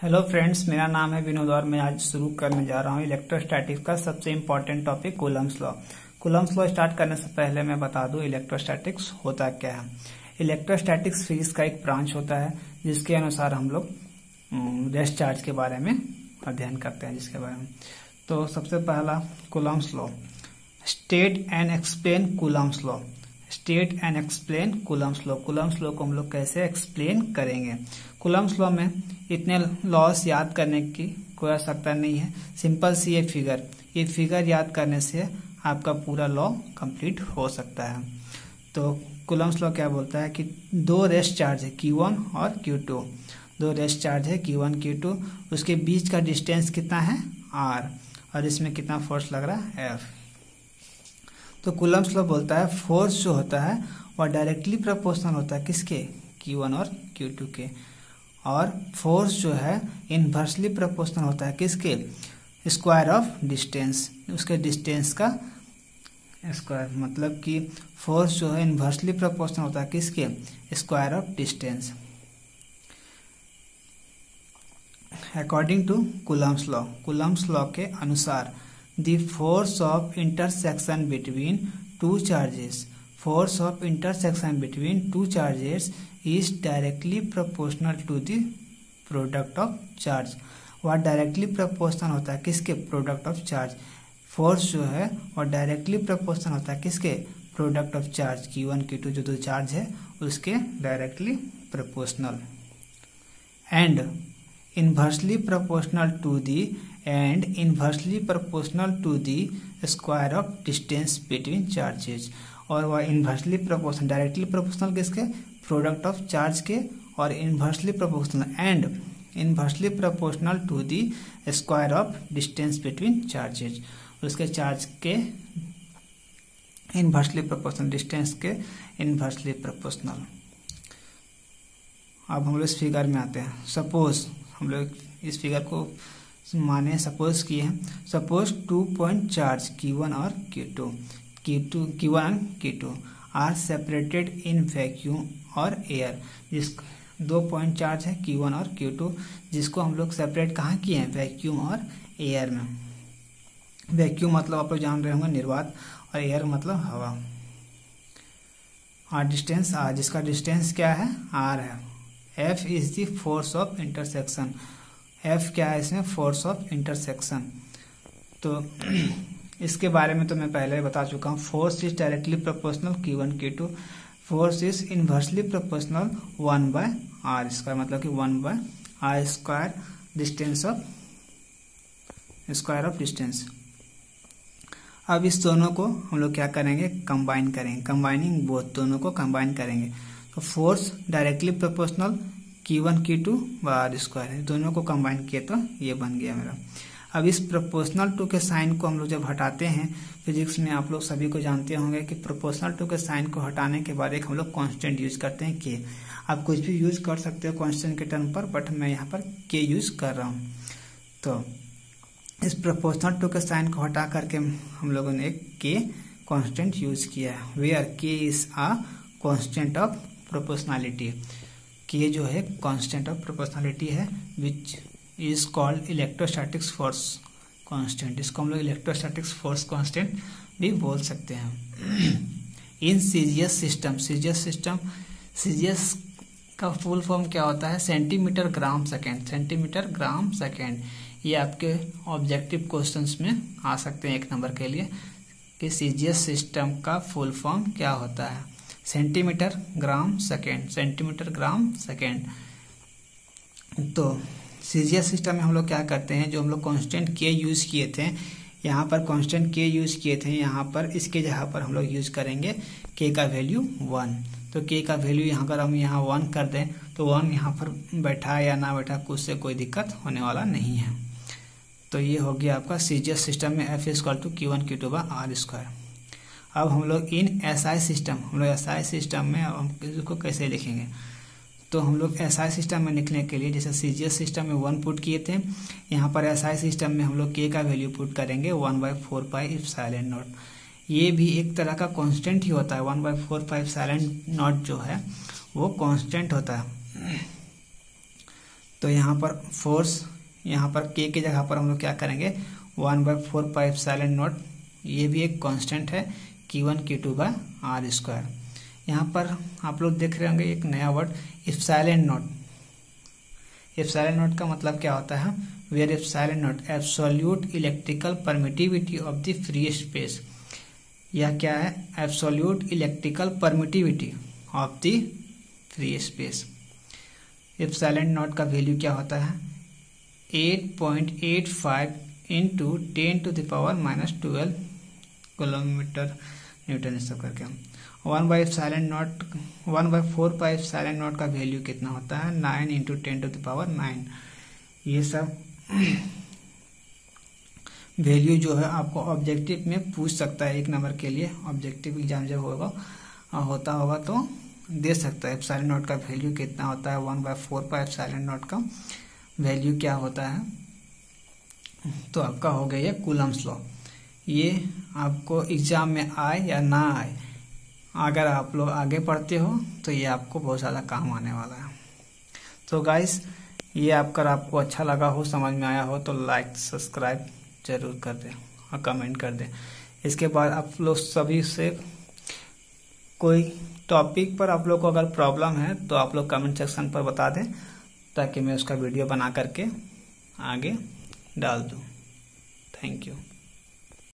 Hello friends, मेरा नाम है विनोद और मैं आज शुरू करने जा रहा हूँ इलेक्ट्रोस्टैटिक्स का सबसे important topic Coulomb's law. Coulomb's law start करने से पहले मैं बता दूं इलेक्ट्रोस्टैटिक्स होता क्या है। इलेक्ट्रोस्टैटिक्स फिजिक्स का एक ब्रांच होता है जिसके अनुसार हम लोग रेस्ट चार्ज के बारे में अध्ययन करते हैं, जिसके बारे में। तो सबसे पहला Coulomb's law, state and explain Coulomb's law. State and explain Coulomb's law. Coulomb's law को हम लोग कैसे एक्सप्लेन करेंगे। कूलम्ब्स लॉ में इतने लॉस याद करने की कोई आवश्यकता नहीं है। सिंपल सी ये फिगर याद करने से आपका पूरा लॉ कंप्लीट हो सकता है। तो कूलम्ब्स लॉ क्या बोलता है कि दो रेस्ट चार्ज है Q1 और Q2। दो रेस्ट चार्ज है Q1 Q2, उसके बीच का डिस्टेंस कितना है R, और इसमें कितना फोर्स लग रहा है F। तो कूलम्ब्स लॉ बोलता है फोर्स जो होता है वह डायरेक्टली प्रोपोर्शनल होता है किसके, Q1 और Q2 के, और फोर्स जो है इनवर्सली प्रोपोर्शनल होता है किसके, स्क्वायर ऑफ डिस्टेंस, उसके डिस्टेंस का स्क्वायर। मतलब कि फोर्स जो है इनवर्सली प्रोपोर्शनल होता है किसके, square of distance. According to Coulomb's law, Coulomb's law के अनुसार the force of intersection between two charges, force of intersection between two charges is directly proportional to the product of charge। वह directly proportional होता है किसके, product of charge. Force जो है वह directly proportional होता है किसके, product of charge Q1 Q2 जो दो चार्ज है उसके directly proportional. And inversely proportional to the square of distance between charges. और वह इनवर्सली प्रोपोर्शनल, डायरेक्टली प्रोपोर्शनल किसके, प्रोडक्ट ऑफ चार्ज के, और inversely proportional and inversely proportional to the square of distance between charges. उसके charge के inversely proportional, distance के inversely proportional. अब हम लोग इस फिगर में आते हैं। सपोज हम लोग इस फिगर को माने सपोज किए हैं। सपोज 2 पॉइंट चार्ज Q1 और Q2 are separated in vacuum और एयर। जिस 2 पॉइंट चार्ज है Q1 और Q2 जिसको हम लोग सेपरेट कहाँ किए हैं, वैक्यूम और एयर में। वैक्यूम मतलब आप लोग जान रहे होंगे निर्वात, और एयर मतलब हवा। और डिस्टेंस R, जिसका डिस्टेंस क्या है, R है। F is the force of intersection. F क्या है इसमें, फोर्स ऑफ इंटरसेक्शन। तो इसके बारे में तो मैं पहले बता चुका हूँ। Force is directly proportional Q1 Q2, force is inversely proportional 1/r, इसका मतलब कि 1/r square, distance of square of distance. अब इस दोनों को हम लोग क्या करेंगे, कंबाइन करेंगे। कंबाइनिंग बोथ, दोनों को कंबाइन करेंगे। तो force directly proportional Q1 Q2 r square है, दोनों को कंबाइन किए तो ये बन गया मेरा। अब इस प्रोपोर्शनल टू के साइन को हम लोग जब हटाते हैं, फिजिक्स में आप लोग सभी को जानते होंगे कि प्रोपोर्शनल टू के साइन को हटाने के बाद एक हम लोग कांस्टेंट यूज करते हैं K। आप कुछ भी यूज कर सकते हो कांस्टेंट के टर्म पर, बट मैं यहाँ पर K यूज कर रहा हूँ। तो इस प्रोपोर्शनल टू के साइन को हटा करके हम लोगों ने एक K कांस्टेंट यूज किया है, where K is a constant of proportionality. K जो है कांस्टेंट ऑफ प्रोपोर्शनैलिटी है, which is called electrostatics force constant. इसको हम लोग इलेक्ट्रोस्टैटिक्स फोर्स कांस्टेंट भी बोल सकते हैं। इन सीजीएस सिस्टम, सीजीएस का फुल फॉर्म क्या होता है, centimetre gram second. Centimetre gram second, ये आपके ऑब्जेक्टिव क्वेश्चंस में आ सकते हैं 1 नंबर के लिए, कि सीजीएस सिस्टम का फुल फॉर्म क्या होता है, centimetre gram second, centimetre gram second. तो सीजीएस सिस्टम में हम लोग क्या करते हैं, जो हम लोग कांस्टेंट K यूज किए थे, यहाँ पर कांस्टेंट K यूज किए थे, यहाँ पर इसके जगह पर हम लोग यूज करेंगे K का वैल्यू 1। तो K का वैल्यू यहाँ अगर हम यहाँ 1 कर दें तो 1 यहाँ पर बैठा या ना बैठा कुछ से कोई दिक्कत होने वाला नहीं है। तो ये हो गया आपका सीजीएस सिस्टम में F equal to Q1 Q2 r square. अब हम लोग इन SI सिस्टम, हम लोग SI सिस्टम में हम इसको कैसे लिखेंगे, तो हम लोग SI सिस्टम में लिखने के लिए जैसे सीजीएस सिस्टम में 1 पुट किए थे, यहाँ पर SI सिस्टम में हम लोग K का वैल्यू पुट करेंगे 1/4πε0। ये भी एक तरह का कांस्टेंट ही होता है, 1/4πε0 जो है वो कांस्टेंट होता है। तो यहाँ पर फोर्स, यहाँ पर k की जगह पर हम लोग क्या करेंगे 1/4 पाई एप्सिलॉन नॉट, ये भी एक कांस्टेंट है Q1 Q2/r²। यहाँ पर आप लोग देख रहे होंगे एक नया word epsilon naught. Epsilon naught का मतलब क्या होता है, where epsilon naught absolute electrical permittivity of the free space. यह क्या है, absolute electrical permittivity of the free space. Epsilon naught का वैल्यू क्या होता है 8.85 इंटू 10⁻⁻12 किलोमीटर न्यूटन, इस सब करके 1/4 पाई एप्सिलॉन नॉट का वैल्यू कितना होता है 9 इंटू 10⁻⁹। ये सब वैल्यू जो है आपको ऑब्जेक्टिव में पूछ सकता है, 1 नंबर के लिए ऑब्जेक्टिव एग्जाम जब होता होगा तो दे सकता है एप्सिलॉन नॉट का वैल्यू कितना होता है, 1/4 पाई एप्सिलॉन नॉट का वैल्यू क्या होता है। तो आपका हो गया ये कूलम्स लॉ। ये आपको एग्जाम में आए या ना आए, अगर आप लोग आगे पढ़ते हो तो ये आपको बहुत ज़्यादा काम आने वाला है। तो गाइस, ये आपको अच्छा लगा हो, समझ में आया हो तो लाइक सब्सक्राइब जरूर कर दें और कमेंट कर दें। इसके बाद आप लोग सभी से कोई टॉपिक पर आप लोग को अगर प्रॉब्लम है तो आप लोग कमेंट सेक्शन पर बता दें, ताकि मैं उसका वीडियो बना करके आगे डाल दूं। Thank you.